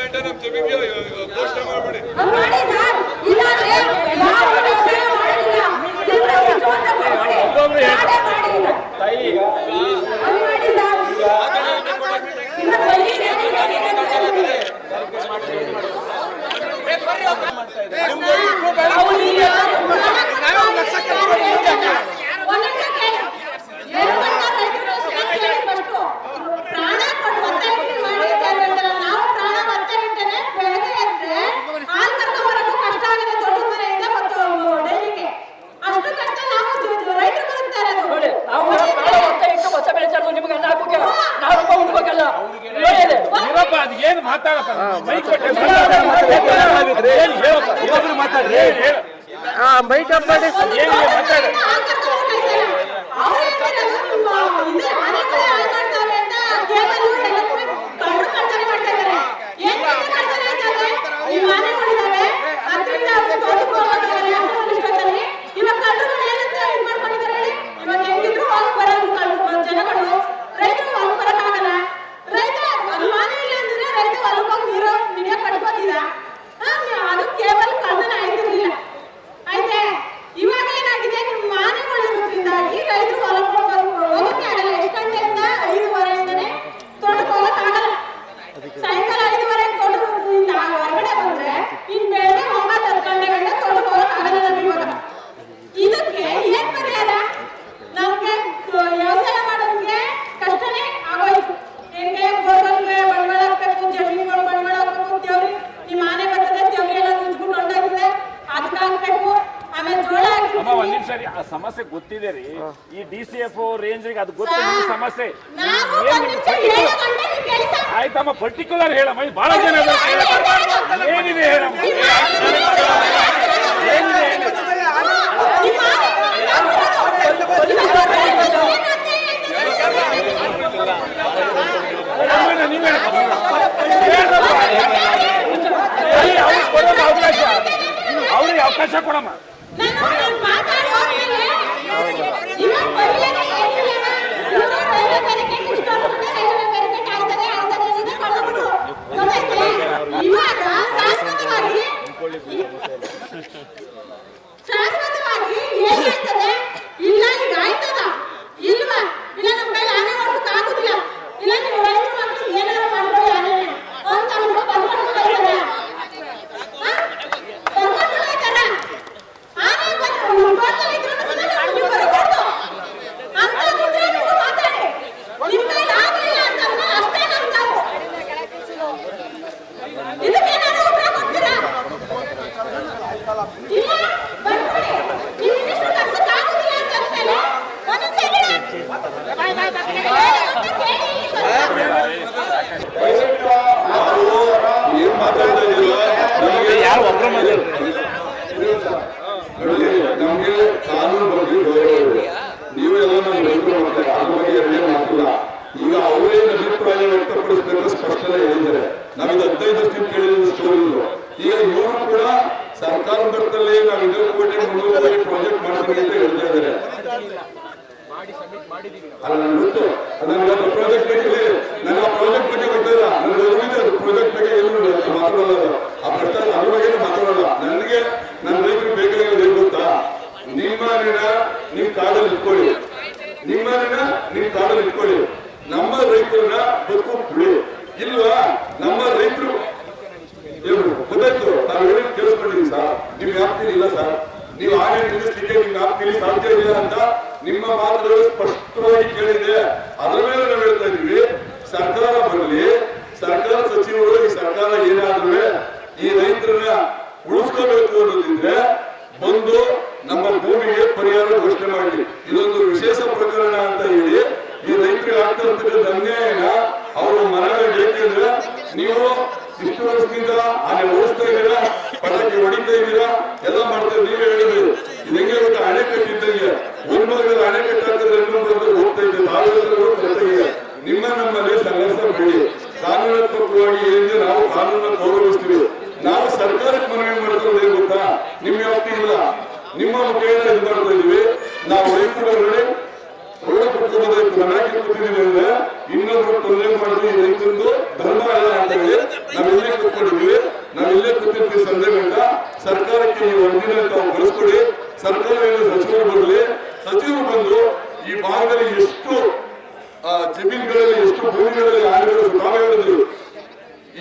ಗಂಟೆ ನಮ್ಮ ಜಮೀನಿಗೆ ಘೋಷಣೆ ಮಾಡ್ಬಿಡಿ. ಏನು ಮಾತಾಡ್ತಾರೆ ಮೈಕ್ ಅಪ್ ಮಾಡಿ ಮಾತಾಡಿ. ಸಮಸ್ಯೆ ಗೊತ್ತಿದೆ ರೀ, ಈ DCF ರೇಂಜ್ ಅದು ಗೊತ್ತು ಸಮಸ್ಯೆ. ಆಯ್ತಮ್ಮ, ಪರ್ಟಿಕ್ಯುಲರ್ ಹೇಳಮ್ಮ, ಬಹಳ ಜನ ಏನಿದೆ ಹೇಳಮ್ಮ, ಏನಿದೆ ಅವ್ರಿಗೆ ಅವಕಾಶ ಕೊಡಮ್ಮ. ಶಾಶ್ವತವಾಗಿ ಏನಾಗ್ತದೆ? ಇಲ್ಲ ಈಗ ಆಯ್ತದ ಇಲ್ವಾ? ಇಲ್ಲ ನಮ್ಮ ಕೈಲಿ ಆನೆ ಮಾಡೋದಕ್ಕೆ ಆಗುದಿಲ್ಲ. ಇಲ್ಲ ನೀವು ರೈತರ ಮಕ್ಕಳು ಏನಾದ್ರು ಮಾಡ್ಕೊಳ್ಳಿ ಆನೆ ಅಂತ ಅಂದ್ಬಿಟ್ಟು ಕರ್ಕೊಂಡು ಹೋಗ್ತಾರೆ. ಆನೆ ಬಂದು ನೀವು ಬರಬಾರ್ದು ಅಂತ ಮಾತಾಡಿ. ನಿಮ್ಮ ಕೈಲಿ ಆಗಲಿಲ್ಲ ಅಂತಂದ್ರೆ ಅಷ್ಟೇ ನಮ್ಮ ತಾವು. ಇದಕ್ಕೇನಾದ್ರು ಉತ್ತರ ಕೊಡ್ತೀರಾ? ಇಲ್ಲ ಬರ್ಕೊಳ್ಳಿ. ನೀವು ಇಷ್ಟು ಕರ್ಸಕ್ಕೆ ಆಗುದಿಲ್ಲ ಅಂತಂದ್ಮೇಲೆ ಒಂದೊಂದು ಯಾರು ಒಬ್ಬರ ನಮ್ಗೆ ಕಾನೂನು ಬಗ್ಗೆ ಗೌರವ ಇದೆ. ನೀವೆಲ್ಲ ನಮ್ಮ ರೈತರು ಮಾಡ್ತಾರೆ, ಅದ್ರ ಬಗ್ಗೆ ಎರಡನೇ ಮಾತಿಲ್ಲ. ಈಗ ಅವರೇ ಅಭಿಪ್ರಾಯ ವ್ಯಕ್ತಪಡಿಸಬೇಕು, ಸ್ಪಷ್ಟನೆ ಹೇಳಿದ್ದಾರೆ. ನಾವಿದು 15 ವರ್ಷ ಕೇಳಿದ ಸ್ಟೋರಿ ಇದು. ಈಗ ಇವರು ಕೂಡ ಸರ್ಕಾರ ಬರ್ತಲ್ಲಿ ನಾವು 2 ಕೋಟಿ 300 ಕೋಟಿ ಪ್ರಾಜೆಕ್ಟ್ ಮಾಡ್ತೀವಿ ಅಂತ ಹೇಳ್ತಾ ಇದ್ದಾರೆ. ಅಲ್ಲ, ನನ್ಗೆ ಗೊತ್ತು, ನನಗೆ ಪ್ರಾಜೆಕ್ಟ್ ಬಗ್ಗೆ ನನ್ನ ಪ್ರಾಜೆಕ್ಟ್ ಬಗ್ಗೆ ಗೊತ್ತಿಲ್ಲ. ನನಗೆ ಅರಿವಿದೆ, ಅದು ಪ್ರಾಜೆಕ್ಟ್ ಬಗ್ಗೆ ಏನು ಮಾತಾಡೋಲ್ಲ, ಆ ಪ್ರಶ್ನೆ ಅದ್ರ ಬಗ್ಗೆ ಮಾತಾಡೋಲ್ಲ. ನನಗೆ ನನ್ನ ರೈತರಿಗೆ ಬೇಕಾಗಿರೋದು ಏನು ಗೊತ್ತಾ? ನಿಮ್ಮ ನಿಮ್ ಕಾಡಲ್ಲಿ ಇಟ್ಕೊಳ್ಳಿ, ನಿಮ್ಮ ಕಾಡಲ್ಲಿ ಇಟ್ಕೊಳ್ಳಿ. ನಮ್ಮ ರೈತರನ್ನ ಬದುಕು ಬಿಡಿ. ಇಲ್ವಾ? ನಮ್ಮ ರೈತರು ಗೊತ್ತಾಯ್ತು, ನಾವು ಹೇಳಿ ಕೇಳಿಸ್ಕೊಂಡಿದ್ದೀವಿ ಸರ್. ನಿಮ್ ವ್ಯಾಪ್ತಿಲಿ ಇಲ್ಲ ಸರ್, ನೀವು ಆನೆ ನಿಲ್ಲಿಸಲಿಕ್ಕೆ ನಿಮ್ ವ್ಯಾಪ್ತಿಲಿ ಸಾಧ್ಯ ಇಲ್ಲ ಅಂತ ನಿಮ್ಮ ಮಾತುಗಳು ಸ್ಪಷ್ಟವಾಗಿ ಕೇಳಿದೆ. ಅದರ ಮೇಲೆ ನಾವು ಹೇಳ್ತಾ ಇದೀವಿ, ಸರ್ಕಾರ ಬರಲಿ, ಸರ್ಕಾರ ಸಚಿವರು ಈ ಸರ್ಕಾರ ಏನಾದ್ರೂ ಈ ರೈತರನ್ನ ಉಳಿಸ್ಕೋಬೇಕು ಅನ್ನೋದಿದ್ರೆ ಬಂದು ನಮ್ಮ ಭೂಮಿಗೆ ಪರಿಹಾರ ಘೋಷಣೆ ಮಾಡಿ. ಇದೊಂದು ವಿಶೇಷ ಪ್ರಕರಣ ಅಂತ ಹೇಳಿ ಈ ರೈತರಿಗೆ ಆಗ್ತಿರ್ತಕ್ಕಂಥ ಅನ್ಯಾಯನ ಅವರು ಮನಗಂಡು, ಏಕೆಂದ್ರೆ ನೀವು ಇಷ್ಟು ವರ್ಷದಿಂದ ಆನೆ ಓಡಿಸ್ತಾ ಇದ್ದೀರಾ, ಪಟಾಕಿ ಹೊಡಿತಾ ಇದ್ದೀರಾ, ಎಲ್ಲ ಮಾಡ್ತಾ ನೀವೇ ಹೇಳಿದ್ರು. ಇದಂಗೆ ಒಂದು ಅಣೆಕಟ್ಟು ಇದ್ದಂಗೆ, ಒಂದೊಂದು ಅಣೆಕಟ್ಟು ಹಾಕಿದ್ರೆ ಇನ್ನೊಂದು ಹೋಗ್ತಾ ಇದೆ, ತಾವೆಲ್ಲರೂ ಜೊತೆಗೆ ನಿಮ್ಮ ನಮ್ಮಲ್ಲಿ ಸಂಘರ್ಷ ಬೇಡಿ. ಕಾನೂನಾತ್ಮಕವಾಗಿ ಏನಿದೆ ನಾವು ಕಾನೂನನ್ನು ಗೌರವಿಸ್ತೀವಿ. ನಾವು ಸರ್ಕಾರಕ್ಕೆ ಮನವಿ ಮಾಡ್ಕೊಳ್ಳೋದು ಏನ್ ಗೊತ್ತಾ? ನಿಮ್ಮ ವ್ಯಾಪ್ತಿ ಇಲ್ಲ, ನಿಮ್ಮ ಮುಖೇನ ಇದು ಮಾಡ್ತಾ ಇದೀವಿ. ನಾವು ರೈತರೊಳಗಡೆ ಒಳ್ಳೆ ಕುಟುಂಬದ ಮನೆಗೆ ಕೂತಿದ್ದೀವಿ ಅಂದ್ರೆ ಇನ್ನೊಂದು ತೊಂದರೆ ಮಾಡಿದ್ರೆ ಈ ರೈತರದ್ದು ಧರ್ಮ ಇಲ್ಲ ಅಂತ ಹೇಳಿ ನಾವೆಲ್ಲೇ ಕೊಟ್ಟಿದ್ವಿ. ನಾವು ಇಲ್ಲೇ ಕೂತಿರ್ತೀವಿ ಸಂಜೆ ಗಂಟ. ಸರ್ಕಾರಕ್ಕೆ ಈ ವರದಿನ ತಾವು ಕಳಿಸ್ಕೊಡಿ. ಸರ್ಕಾರದಿಂದ ಸಚಿವರು ಬರಲಿ. ಸಚಿವರು ಬಂದು ಈ ಭಾಗದಲ್ಲಿ ಎಷ್ಟು ಜಮೀನುಗಳಲ್ಲಿ ಎಷ್ಟು ಭೂಮಿಗಳಲ್ಲಿ ಆನೆಗಳು ತಾವೇ ಹೇಳಿದ್ರು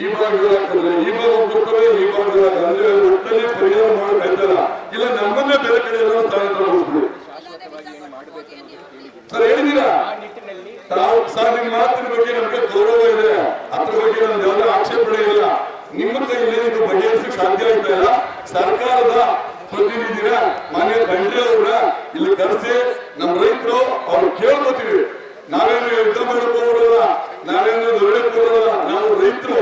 ಈ ಭಾಗಗಳು ಹಾಕಿದ್ರೆ ಈ ಭಾಗ ಹೋಗ್ತಾರೆ, ಈ ಭಾಗಗಳ ಅಂದ್ರೆ ಒಟ್ಟಲ್ಲಿ ಪರಿಹಾರ ಮಾಡಬೇಕಾಯ್ತಲ್ಲ. ಇಲ್ಲ ನಮ್ಮನ್ನೇ ಬೇರೆ ಕಡೆ ಎಲ್ಲ ಸ್ಥಳಾಂತರಗೊಳಿಸ್ಬಿಡಿ ಸರ್. ಹೇಳಿದ್ದೀರಾ ತಾವು ಸರ್, ನಿಮ್ಮ ಮಾತಿನ ಬಗ್ಗೆ ನಮಗೆ ಗೌರವ ಇದೆ. ಅದ್ರ ಬಗ್ಗೆ ನಮ್ಗೆ ಯಾವುದೇ ಆಕ್ಷೇಪಣೆ ಇಲ್ಲ. ನಿಮ್ಮ ಕೈಯಲ್ಲಿ ಇದು ಬಗೆಹರಿಸಕ್ಕೆ ಸಾಧ್ಯ ಆಗ್ತಾ ಇಲ್ಲ. ಸರ್ಕಾರದ ಪ್ರತಿನಿಧಿನ ಮಾನ್ಯ ಖಂಡ್ರೆ ಅವ್ರನ್ನ ಇಲ್ಲಿ ಕರೆಸಿ ನಮ್ಮ ರೈತರು ಅವ್ರು ಕೇಳ್ಕೊತೀವಿ. ನಾವೇನು ಯುದ್ಧ ಮಾಡಕ್ ಹೋಗೋಲ್ಲ, ನಾವೇನು ದೊಡ್ಡಕ್ಕೆ ಹೋಗೋಲ್ಲ, ನಾವು ರೈತರು.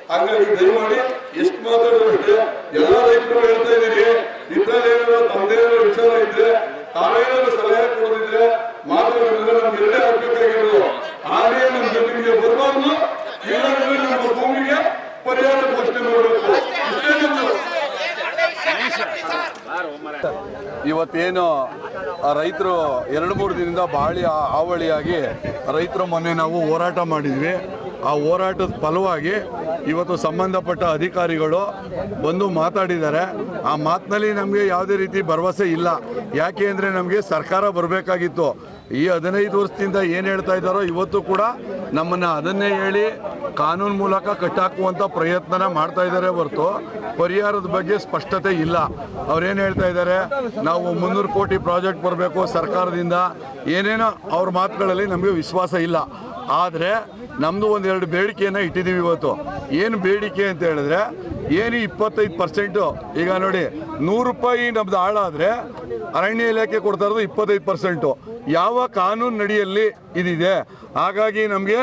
ಹಾಗಾಗಿ ದಯಮಾಡಿ ಎಷ್ಟು ಮಾತಾಡೋದಕ್ಕೆ ಎಲ್ಲಾ ರೈತರು ಹೇಳ್ತಾ ಇದ್ದೀರಿ. ಇದ್ರಲ್ಲಿ ಏನಾದ್ರು ತಮ್ಮದೇ ವಿಚಾರ ಇದ್ರೆ ತಾವೇನಾದ್ರು ಸಲಹೆ ಕೊಡೋದಿದ್ರೆ ಮಾತಾಡೋದಿದ್ರೆ ನಮ್ಗೆ ಎರಡೇ ಆಗ್ಬೇಕಾಗಿರೋದು. ಆನೆ ನಮ್ಮ ಜಮೀನಿಗೆ ಬರಬಾರ್ದು, ಇಲ್ಲಾಂದ್ರೆ ನಮ್ಮ ಭೂಮಿಗೆ ಪರಿಹಾರ ಘೋಷಣೆ ಮಾಡಬೇಕು. ಇಷ್ಟೇ ನಮ್ದು. ಇವತ್ತೇನು ರೈತರು 2-3 ದಿನದಿಂದ ಬಾಳಿ ಹಾವಳಿಯಾಗಿ ರೈತರು ಮೊನ್ನೆ ನಾವು ಹೋರಾಟ ಮಾಡಿದ್ವಿ. ಆ ಹೋರಾಟದ ಫಲವಾಗಿ ಇವತ್ತು ಸಂಬಂಧಪಟ್ಟ ಅಧಿಕಾರಿಗಳು ಬಂದು ಮಾತಾಡಿದ್ದಾರೆ. ಆ ಮಾತಿನಲ್ಲಿ ನಮಗೆ ಯಾವುದೇ ರೀತಿ ಭರವಸೆ ಇಲ್ಲ. ಯಾಕೆ ಅಂದರೆ ನಮಗೆ ಸರ್ಕಾರ ಬರಬೇಕಾಗಿತ್ತು. ಈ 15 ವರ್ಷದಿಂದ ಏನು ಹೇಳ್ತಾ ಇದ್ದಾರೋ ಇವತ್ತು ಕೂಡ ನಮ್ಮನ್ನು ಅದನ್ನೇ ಹೇಳಿ ಕಾನೂನು ಮೂಲಕ ಕಟ್ಟಾಕುವಂಥ ಪ್ರಯತ್ನನ ಮಾಡ್ತಾ ಇದ್ದಾರೆ ಹೊರತು ಪರಿಹಾರದ ಬಗ್ಗೆ ಸ್ಪಷ್ಟತೆ ಇಲ್ಲ. ಅವ್ರೇನು ಹೇಳ್ತಾ ಇದ್ದಾರೆ, ನಾವು 300 ಕೋಟಿ ಪ್ರಾಜೆಕ್ಟ್ ಬರಬೇಕು ಸರ್ಕಾರದಿಂದ, ಏನೇನೋ ಅವ್ರ ಮಾತುಗಳಲ್ಲಿ ನಮಗೆ ವಿಶ್ವಾಸ ಇಲ್ಲ. ಆದರೆ ನಮ್ಮದು 1-2 ಬೇಡಿಕೆಯನ್ನು ಇಟ್ಟಿದ್ದೀವಿ ಇವತ್ತು. ಏನು ಬೇಡಿಕೆ ಅಂತ ಹೇಳಿದ್ರೆ, ಏನು 25%, ಈಗ ನೋಡಿ 100 ರೂಪಾಯಿ ನಮ್ದು ಹಾಳಾದರೆ ಅರಣ್ಯ ಇಲಾಖೆ ಕೊಡ್ತಾ ಇರೋದು 25%. ಯಾವ ಕಾನೂನು ನಡಿಯಲ್ಲಿ ಇದಿದೆ? ಹಾಗಾಗಿ ನಮಗೆ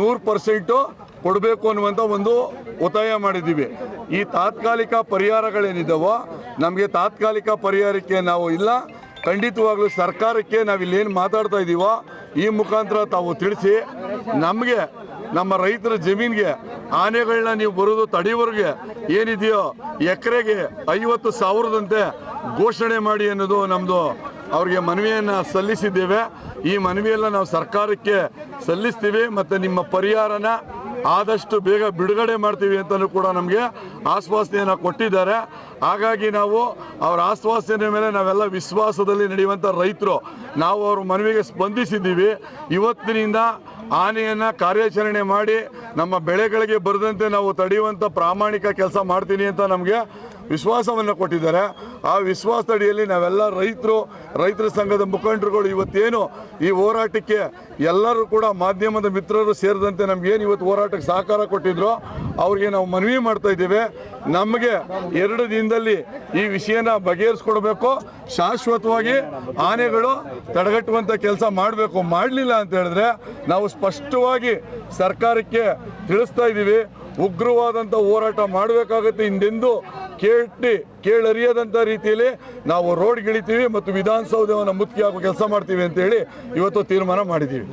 100% ಕೊಡಬೇಕು ಅನ್ನುವಂಥ ಒಂದು ಒತ್ತಾಯ ಮಾಡಿದ್ದೀವಿ. ಈ ತಾತ್ಕಾಲಿಕ ಪರಿಹಾರಗಳೇನಿದ್ದಾವೋ ನಮಗೆ ತಾತ್ಕಾಲಿಕ ಪರಿಹಾರಕ್ಕೆ ನಾವು ಇಲ್ಲ. ಖಂಡಿತವಾಗ್ಲೂ ಸರ್ಕಾರಕ್ಕೆ ನಾವಿಲ್ಲೇನು ಮಾತಾಡ್ತಾ ಇದ್ದೀವೋ ಈ ಮುಖಾಂತರ ತಾವು ತಿಳಿಸಿ, ನಮಗೆ ನಮ್ಮ ರೈತರ ಜಮೀನಿಗೆ ಆನೆಗಳನ್ನ ನೀವು ಬರೋದು ತಡೆಯುವವರೆಗೆ ಏನಿದೆಯೋ ಎಕರೆಗೆ 50,000ದಂತೆ ಘೋಷಣೆ ಮಾಡಿ ಅನ್ನೋದು ನಮ್ಮದು ಅವ್ರಿಗೆ ಮನವಿಯನ್ನು ಸಲ್ಲಿಸಿದ್ದೇವೆ. ಈ ಮನವಿಯೆಲ್ಲ ನಾವು ಸರ್ಕಾರಕ್ಕೆ ಸಲ್ಲಿಸ್ತೀವಿ ಮತ್ತು ನಿಮ್ಮ ಪರಿಹಾರನ ಆದಷ್ಟು ಬೇಗ ಬಿಡುಗಡೆ ಮಾಡ್ತೀವಿ ಅಂತಲೂ ಕೂಡ ನಮಗೆ ಆಶ್ವಾಸನೆಯನ್ನು ಕೊಟ್ಟಿದ್ದಾರೆ. ಹಾಗಾಗಿ ನಾವು ಅವರ ಆಶ್ವಾಸನೆ ಮೇಲೆ ನಾವೆಲ್ಲ ವಿಶ್ವಾಸದಲ್ಲಿ ನಡೆಯುವಂಥ ರೈತರು ನಾವು ಅವ್ರ ಮನವಿಗೆ ಸ್ಪಂದಿಸಿದ್ದೀವಿ. ಇವತ್ತಿನಿಂದ ಆನೆಯನ್ನು ಕಾರ್ಯಾಚರಣೆ ಮಾಡಿ ನಮ್ಮ ಬೆಳೆಗಳಿಗೆ ಬರದಂತೆ ನಾವು ತಡೆಯುವಂಥ ಪ್ರಾಮಾಣಿಕ ಕೆಲಸ ಮಾಡ್ತೀನಿ ಅಂತ ನಮಗೆ ವಿಶ್ವಾಸವನ್ನು ಕೊಟ್ಟಿದ್ದಾರೆ. ಆ ವಿಶ್ವಾಸದಡಿಯಲ್ಲಿ ನಾವೆಲ್ಲ ರೈತರ ಸಂಘದ ಮುಖಂಡರುಗಳು ಇವತ್ತೇನು ಈ ಹೋರಾಟಕ್ಕೆ ಎಲ್ಲರೂ ಕೂಡ ಮಾಧ್ಯಮದ ಮಿತ್ರರು ಸೇರಿದಂತೆ ನಮಗೇನು ಇವತ್ತು ಹೋರಾಟಕ್ಕೆ ಸಹಕಾರ ಕೊಟ್ಟಿದ್ರು ಅವ್ರಿಗೆ ನಾವು ಮನವಿ ಮಾಡ್ತಾ ಇದ್ದೇವೆ. ನಮಗೆ 2 ದಿನದಲ್ಲಿ ಈ ವಿಷಯನ ಬಗೆಹರಿಸ್ಕೊಡ್ಬೇಕು. ಶಾಶ್ವತವಾಗಿ ಆನೆಗಳು ತಡೆಗಟ್ಟುವಂಥ ಕೆಲಸ ಮಾಡಬೇಕು. ಮಾಡಲಿಲ್ಲ ಅಂತ ಹೇಳಿದ್ರೆ ನಾವು ಸ್ಪಷ್ಟವಾಗಿ ಸರ್ಕಾರಕ್ಕೆ ತಿಳಿಸ್ತಾ ಇದ್ದೀವಿ, ಉಗ್ರವಾದಂಥ ಹೋರಾಟ ಮಾಡಬೇಕಾಗುತ್ತೆ. ಹಿಂದೆಂದೂ ಕೇಳರಿಯದಂಥ ರೀತಿಯಲ್ಲಿ ನಾವು ರೋಡ್ಗಿಳಿತೀವಿ ಮತ್ತು ವಿಧಾನಸೌಧವನ್ನು ಮುತ್ತಿಗೆ ಹಾಕುವ ಕೆಲಸ ಮಾಡ್ತೀವಿ ಅಂತೇಳಿ ಇವತ್ತು ತೀರ್ಮಾನ ಮಾಡಿದ್ದೀವಿ.